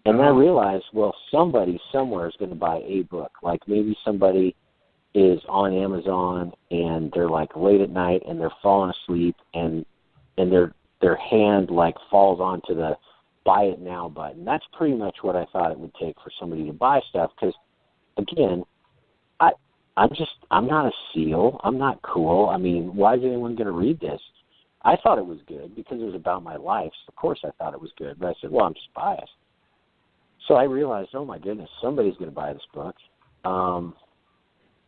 And then I realized, well, somebody somewhere is going to buy a book. Like maybe somebody is on Amazon and they're like late at night and they're falling asleep and their hand like falls onto the buy it now button. That's pretty much what I thought it would take for somebody to buy stuff. Because again, I'm not a SEAL. I'm not cool. I mean, why is anyone going to read this? I thought it was good because it was about my life. So of course I thought it was good. But I said, well, I'm just biased. So I realized, oh my goodness, somebody's going to buy this book.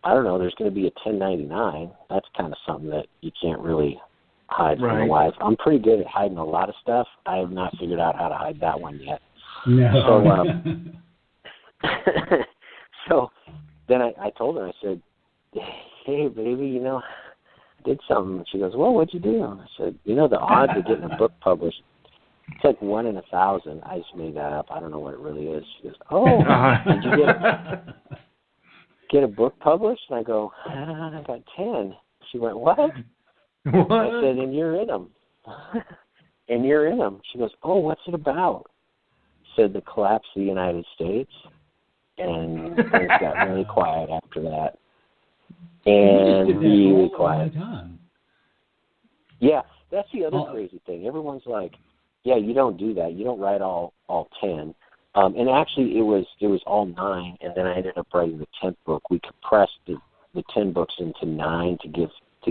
I don't know, there's going to be a 1099. That's kind of something that you can't really hide from your wife. I'm pretty good at hiding a lot of stuff. I have not figured out how to hide that one yet. No. So then I told her, I said, hey, baby, I did something. She goes, well, what'd you do? And I said, the odds of getting a book published, it's like 1 in 1,000. I just made that up. I don't know what it really is. She goes, oh, did you get a book published? And I go, I got 10. She went, what? I said, and you're in them. And you're in them. She goes, oh, what's it about? I said, the collapse of the United States. And things got really quiet after that. And really quiet. Yeah, that's the other crazy thing. Everyone's like, yeah, you don't do that. You don't write all 10. And actually, it was all 9, and then I ended up writing the 10th book. We compressed the 10 books into 9 to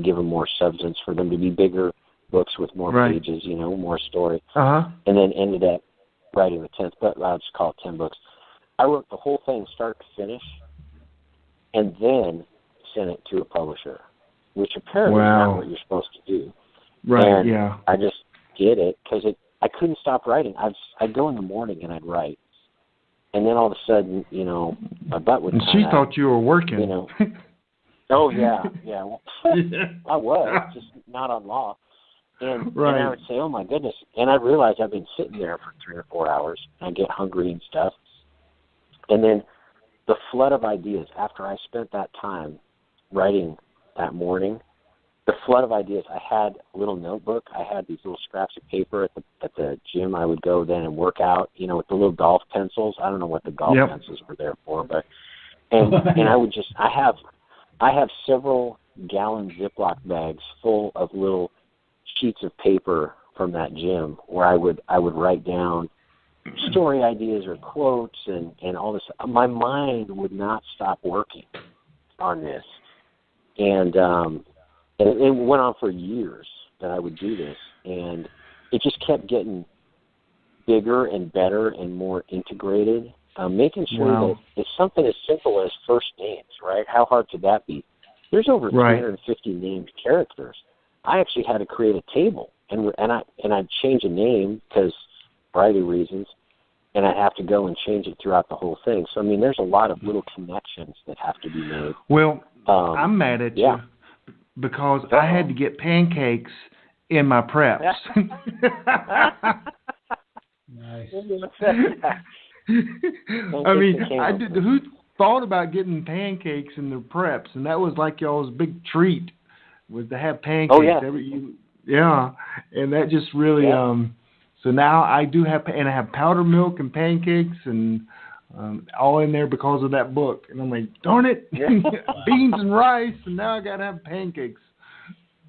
give them more substance, for them to be bigger books with more pages, more story. And then ended up writing the 10th book. I'll just call it 10 books. I wrote the whole thing start to finish, and then sent it to a publisher, which apparently is not what you're supposed to do. Right. And yeah. I just did it because I couldn't stop writing. I'd go in the morning and I'd write. And then all of a sudden, my butt would. And she thought you were working. Oh yeah. Well, I was just not on law. And I would say, oh my goodness. And I'd realize I've been sitting there for 3 or 4 hours. I get hungry and stuff. And then the flood of ideas after I spent that time writing that morning. The flood of ideas. I had a little notebook. I had these little scraps of paper at the gym. I would go then and work out, with the little golf pencils. I don't know what the golf pencils were there for, but and I would just I have several gallon Ziploc bags full of little sheets of paper from that gym where I would write down story ideas or quotes and all this. My mind would not stop working on this, and it went on for years that I would do this, and it just kept getting bigger and better and more integrated, making sure that it's something as simple as first names, right? How hard could that be? There's over 350 named characters. I actually had to create a table, and I'd change a name because variety of reasons, and I'd have to go and change it throughout the whole thing. So, there's a lot of little connections that have to be made. Well, I'm mad at you. Because I had to get pancakes in my preps. Nice. I mean, who thought about getting pancakes in their preps? And that was like y'all's big treat, was to have pancakes. Oh, yeah. And that just really, so now I do have, and I have powdered milk and pancakes and all in there because of that book. And I'm like, darn it, beans and rice, and now I got to have pancakes.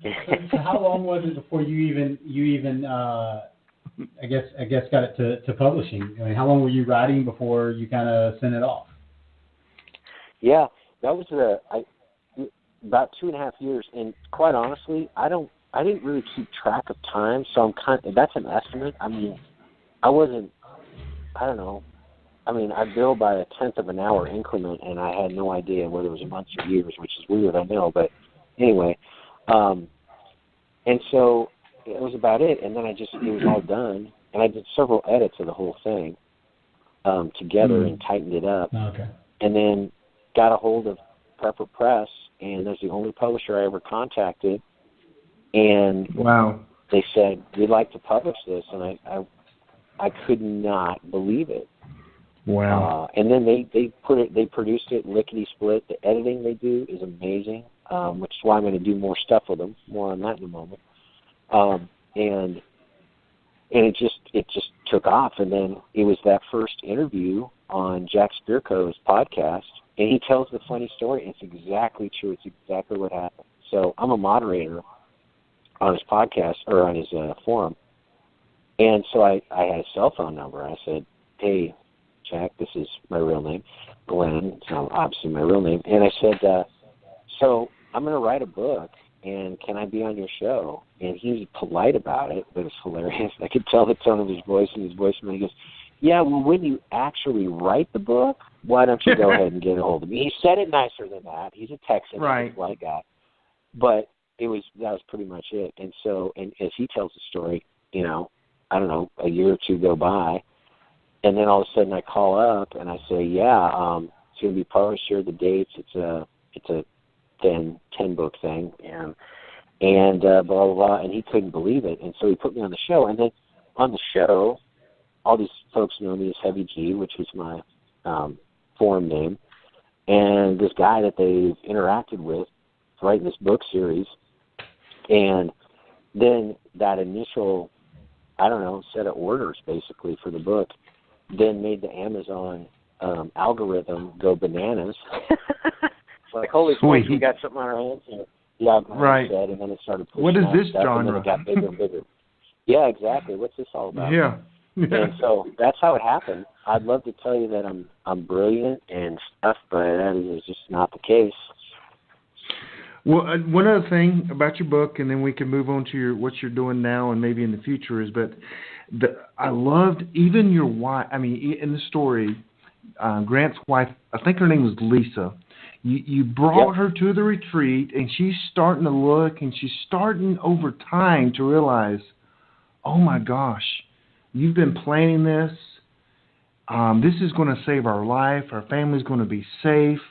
So how long was it before you even I guess got it to publishing? I mean, how long were you writing before you kind of sent it off? Yeah, that was about 2.5 years, and quite honestly, I didn't really keep track of time, so that's an estimate. I mean, I don't know. I mean, I bill by a 1/10 of an hour increment, and I had no idea whether it was months or years, which is weird, I know, but anyway. And so it was about it, and then it was all done, and I did several edits of the whole thing together and tightened it up. Okay. And then got a hold of Prepper Press, and that's the only publisher I ever contacted. And they said, we'd like to publish this, and I could not believe it. Wow. And then they produced it lickety split. The editing they do is amazing, which is why I'm going to do more stuff with them. More on that in a moment. And it just took off. And then it was that first interview on Jack Spirko's podcast, and he tells the funny story. It's exactly true. It's exactly what happened. So I'm a moderator on his podcast or on his forum, and so I had a cell phone number. I said, "Hey, Jack, this is my real name, Glen. It's not obviously my real name." And I said, "So I'm going to write a book, and can I be on your show?" And he was polite about it, but it was hilarious. I could tell the tone of his voice and his voice. And he goes, "Yeah, well, when you actually write the book, why don't you go ahead and get a hold of me?" He said it nicer than that. He's a Texan, right? White guy, but that was pretty much it. And so, and as he tells the story, I don't know, a year or two go by, and then all of a sudden I call up and I say, "Yeah, it's going to be published here. The dates. It's a 10 book thing, and blah blah blah." And he couldn't believe it, and so he put me on the show. And then on the show, all these folks know me as Heavy G, which was my forum name, and this guy that they've interacted with writing this book series. And then that initial, set of orders basically for the book then made the Amazon algorithm go bananas. It's like, holy sweet, we got something on our hands here. Yeah, right. Said, and then it started pushing. What is this stuff, genre? And then it got bigger and bigger. Yeah, exactly. What's this all about? Yeah. And so that's how it happened. I'd love to tell you that I'm brilliant and stuff, but that is just not the case. Well, one other thing about your book, and then we can move on to what you're doing now and maybe in the future, is I loved even your wife. I mean, in the story, Grant's wife, I think her name was Lisa. You brought her to the retreat, and she's starting to look, and she's starting over time to realize, oh my gosh, you've been planning this. This is going to save our life. Our family's going to be safe.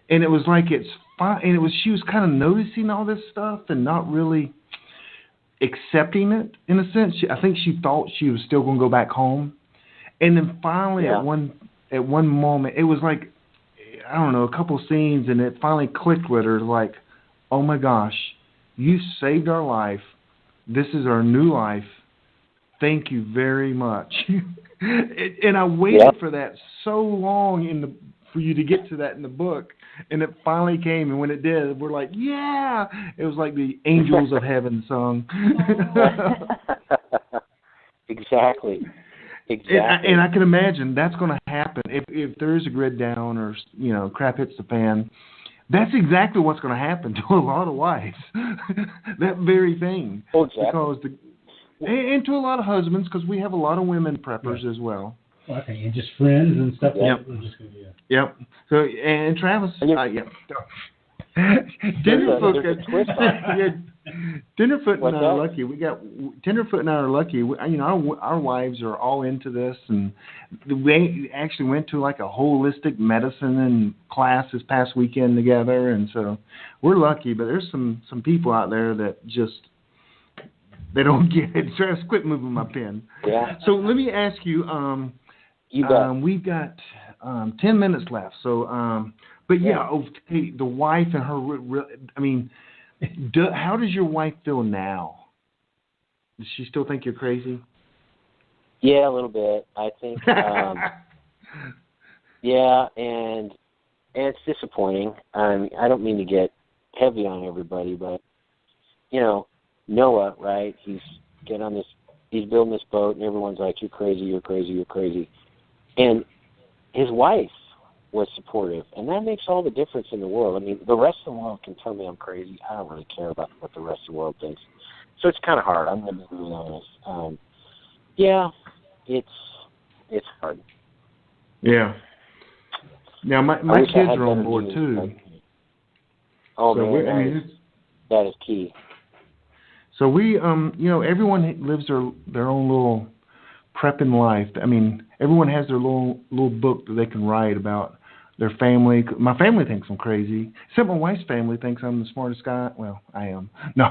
And it was like it's fine. And she was kind of noticing all this stuff and not really accepting it in a sense. I think she thought she was still going to go back home. And then finally at one moment, it was like, I don't know, a couple scenes, and it finally clicked with her like, oh my gosh, you saved our life. This is our new life. Thank you very much. And I waited for that so long for you to get to that in the book, and it finally came. And when it did, we're like, yeah! It was like the angels of heaven sung. Exactly. And I can imagine that's going to happen if there is a grid down or crap hits the fan. That's exactly what's going to happen to a lot of wives. That very thing. Oh, exactly. And to a lot of husbands, because we have a lot of women preppers as well. Okay, and just friends and stuff. Yep. Yep. So and Travis. Tenderfoot and I are lucky. Tenderfoot and I are lucky. Our wives are all into this, and we actually went to like a holistic medicine and class this past weekend together, and so we're lucky. But there's some people out there that just They don't get it. So I quit moving my pen. Yeah. So let me ask you. We've got 10 minutes left. So, but okay, the wife and her. I mean, how does your wife feel now? Does she still think you're crazy? Yeah, a little bit. I think. Yeah, and it's disappointing. I don't mean to get heavy on everybody, but Noah, right? He's building this boat, and everyone's like, "You're crazy, you're crazy, you're crazy," and his wife was supportive, and that makes all the difference in the world. I mean, the rest of the world can tell me I'm crazy. I don't really care about what the rest of the world thinks. So it's kind of hard. I'm going to be really honest. Yeah, it's hard. Yeah. Now my kids are on board too. Oh man, that is key. So we, everyone lives their own little prepping life. I mean, everyone has their little book that they can write about their family. My family thinks I'm crazy. Except my wife's family thinks I'm the smartest guy. Well, I am. No,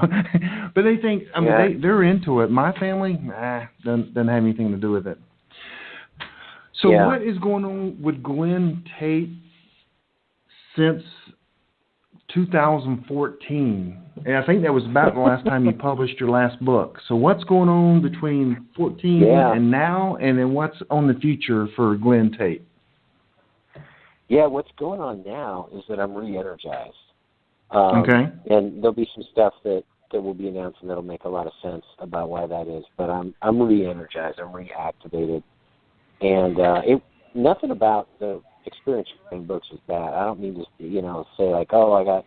but they think. I mean, they're into it. My family, doesn't have anything to do with it. So what is going on with Glen Tate since 2014? And I think that was about the last time you published your last book. So what's going on between 14 and now, and then what's on the future for Glen Tate? Yeah, what's going on now is that I'm re-energized. Okay. And there'll be some stuff that will be announced and that'll make a lot of sense about why that is. But I'm re-energized. I'm reactivated. And nothing about the experience writing books is bad. I don't mean to, say like, oh, I got,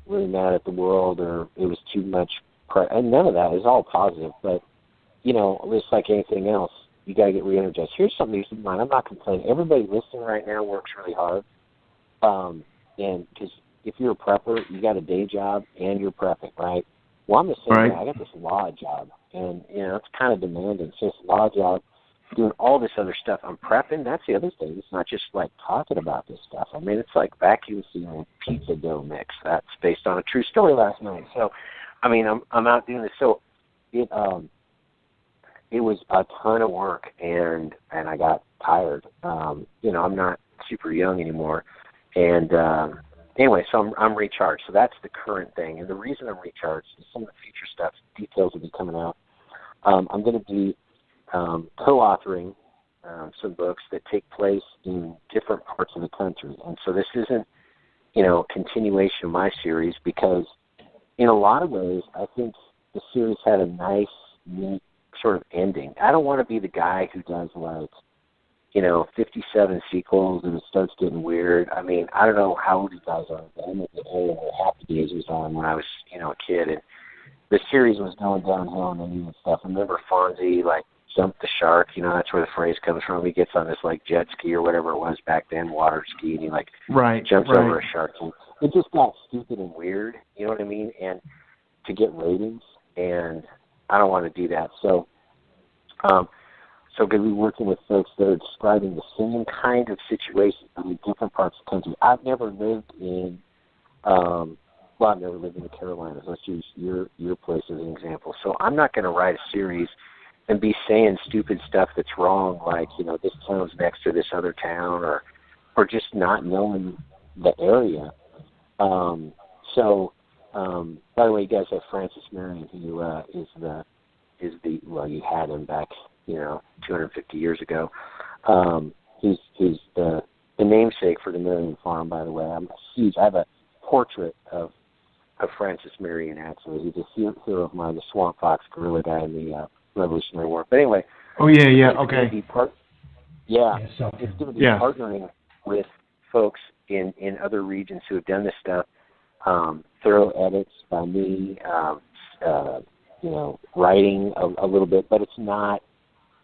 really mad at the world or it was too much. And none of that is all positive. But, just like anything else, you got to get re-energized. Here's something to keep in mind. I'm not complaining. Everybody listening right now works really hard. And because if you're a prepper, you got a day job and you're prepping, right? Well, I'm the same way. I got this law job. And, it's kind of demanding. It's just a law job. Doing all this other stuff. I'm prepping. That's the other thing. It's not just like talking about this stuff. I mean, it's like vacuum sealing pizza dough mix. That's based on a true story last night. So, I mean, I'm out doing this. So, it was a ton of work, and I got tired. I'm not super young anymore, and anyway, so I'm recharged. So that's the current thing, and the reason I'm recharged is some of the future stuff. Details will be coming out. I'm going to be co-authoring some books that take place in different parts of the country. And so this isn't, a continuation of my series because in a lot of ways, I think the series had a nice, neat sort of ending. I don't want to be the guy who does 57 sequels and it starts getting weird. I mean, I don't know how old you guys are, but I'm at the area where Happy Days was on when I was, a kid. And the series was going downhill and new stuff. I remember Fonzie, jump the shark, that's where the phrase comes from. He gets on this jet ski or whatever it was back then, water ski, and he jumps over a shark. And it just got stupid and weird, you know what I mean? And to get ratings, and I don't want to do that. So going to be working with folks that are describing the same kind of situation in different parts of the country. I've never lived in I've never lived in the Carolinas. Let's use your place as an example. So I'm not going to write a series and be saying stupid stuff that's wrong, like, this town's next to this other town, or just not knowing the area. By the way, you guys have Francis Marion, who is the you had him back, 250 years ago. He's the namesake for the Marion Farm, by the way. I have a portrait of Francis Marion, actually. He's a hero of mine, the Swamp Fox guerrilla guy in the Revolutionary War. But anyway. Oh, yeah, okay. It's going to be partnering with folks in other regions who have done this stuff. Thorough edits by me, writing a little bit, but it's not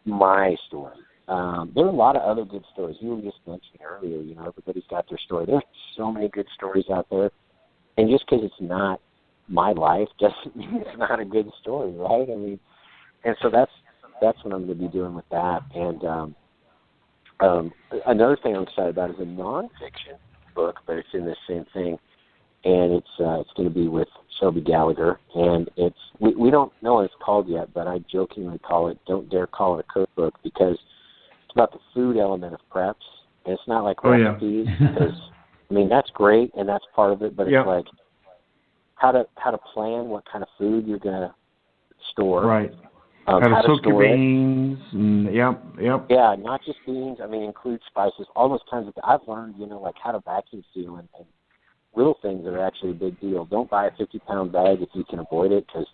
my story. There are a lot of other good stories. You were just mentioning earlier, everybody's got their story. There's so many good stories out there. And just because it's not my life doesn't mean it's not a good story, right? I mean, and so that's what I'm going to be doing with that. And another thing I'm excited about is a nonfiction book, but it's in the same thing, and it's going to be with Shelby Gallagher, and we don't know what it's called yet, but I jokingly call it "Don't Dare Call It a Cookbook" because it's about the food element of preps, and it's not like recipes because I mean that's great and that's part of it, but it's like how to plan what kind of food you're gonna store, right? How to soak your beans, yeah, not just beans. I mean, include spices, all those kinds of. I've learned, like how to vacuum seal and little things that are actually a big deal. Don't buy a 50-pound bag if you can avoid it because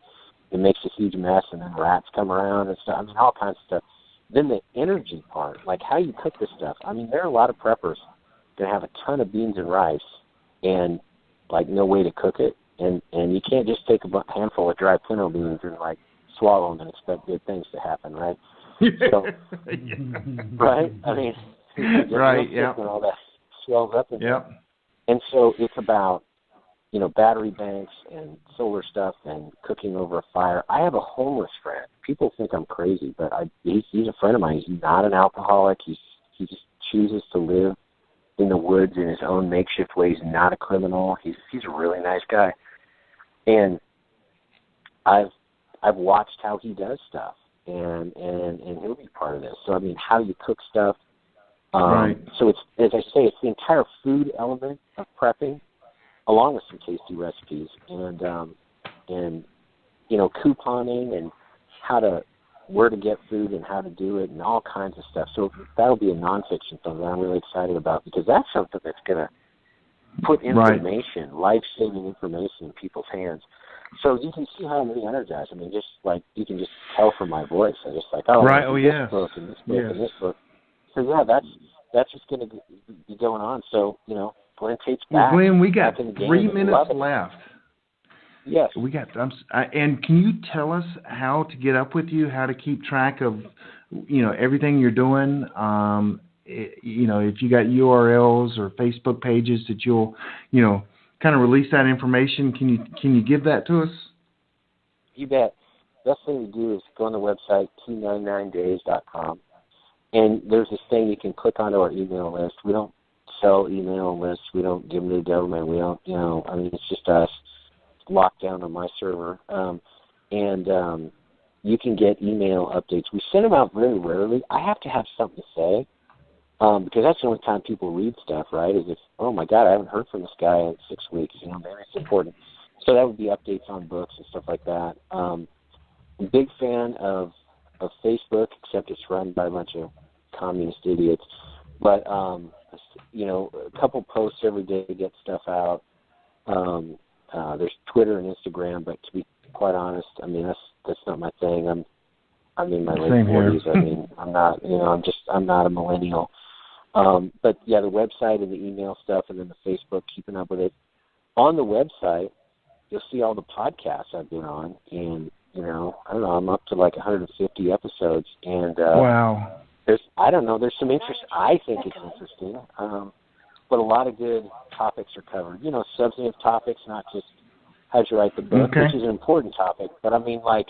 it makes a huge mess and then rats come around and stuff. I mean, all kinds of stuff. Then the energy part, like how you cook this stuff. I mean, there are a lot of preppers that have a ton of beans and rice and, like, no way to cook it. And you can't just take a handful of dry pinto beans and, like, swallow them and expect good things to happen, right? So, right? I mean, right, yeah. When all that swells up. And so it's about, battery banks and solar stuff and cooking over a fire. I have a homeless friend. People think I'm crazy, but he's a friend of mine. He's not an alcoholic. He just chooses to live in the woods in his own makeshift way. He's not a criminal. He's a really nice guy. And I've watched how he does stuff, and he'll be part of this. So, I mean, how you cook stuff. Right. So it's, as I say, it's the entire food element of prepping, along with some tasty recipes, and couponing and where to get food and how to do it and all kinds of stuff. So that'll be a nonfiction thing that I'm really excited about because that's something that's going to put information, life-saving information in people's hands. So you can see how I'm really energized. I mean, just like you can just tell from my voice. I just like, this book and this book and this book. So yeah, that's just going to be going on. So Glen Tate's back. Glen, we got 3 minutes left. Yes. We got. And can you tell us how to get up with you? How to keep track of, everything you're doing? If you got URLs or Facebook pages that you'll, kind of release that information. Can you give that to us? You bet. Best thing to do is go on the website t99days.com. And there's this thing you can click onto our email list. We don't sell email lists. We don't give them to the government. We don't, it's just us. It's locked down on my server. You can get email updates. We send them out very rarely. I have to have something to say because that's the only time people read stuff, right, is if, oh, my God, I haven't heard from this guy in 6 weeks. Maybe it's important. So that would be updates on books and stuff like that. I'm a big fan of Facebook, except it's run by a bunch of communist idiots. But, a couple posts every day to get stuff out. There's Twitter and Instagram, but to be quite honest, I mean, that's not my thing. I'm in my late 40s. I mean, I'm not, I'm not a millennial. But, yeah, the website and the email stuff and then the Facebook, keeping up with it. On the website, you'll see all the podcasts I've been on, and, I don't know, I'm up to like 150 episodes. And wow. There's some interest. I think it's interesting. But a lot of good topics are covered. Substantive topics, not just how'd you write the book, which is an important topic. But I mean, like,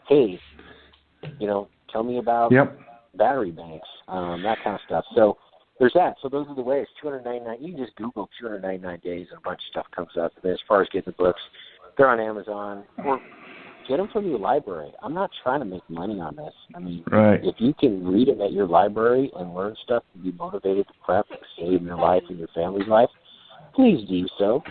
hey, tell me about battery banks, that kind of stuff. So there's that. So those are the ways. 299. You can just Google 299 days and a bunch of stuff comes up. And as far as getting the books, they're on Amazon or get them from your library. I'm not trying to make money on this. I mean, if you can read them at your library and learn stuff and be motivated to prep and save your life and your family's life, please do so.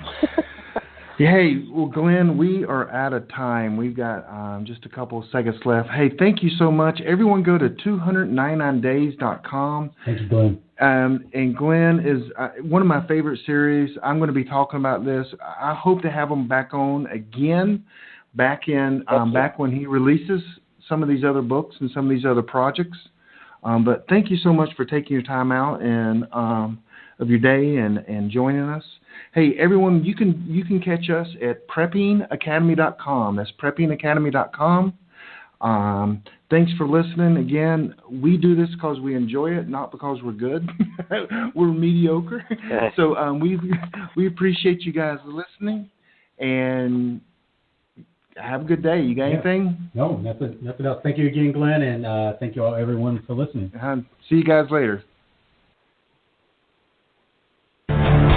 Hey, well, Glen, we are out of time. We've got just a couple of seconds left. Hey, thank you so much. Everyone go to 299days.com. Thank you, Glen. And Glen is one of my favorite series. I'm going to be talking about this. I hope to have him back on again. Back when he releases some of these other books and some of these other projects. But thank you so much for taking your time out and of your day and joining us. Hey, everyone, you can catch us at preppingacademy.com. That's preppingacademy.com. Thanks for listening. Again, we do this because we enjoy it, not because we're good. We're mediocre. So we appreciate you guys listening, and have a good day. You got anything? No, nothing else. Thank you again, Glen, and thank you all, everyone, for listening. See you guys later.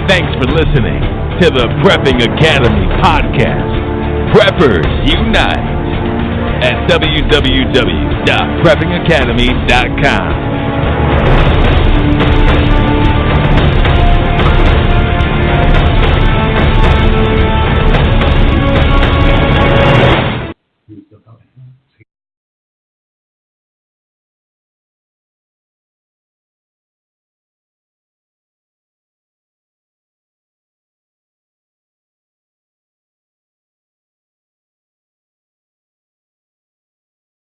Thanks for listening to the Prepping Academy podcast. Preppers Unite at www.preppingacademy.com.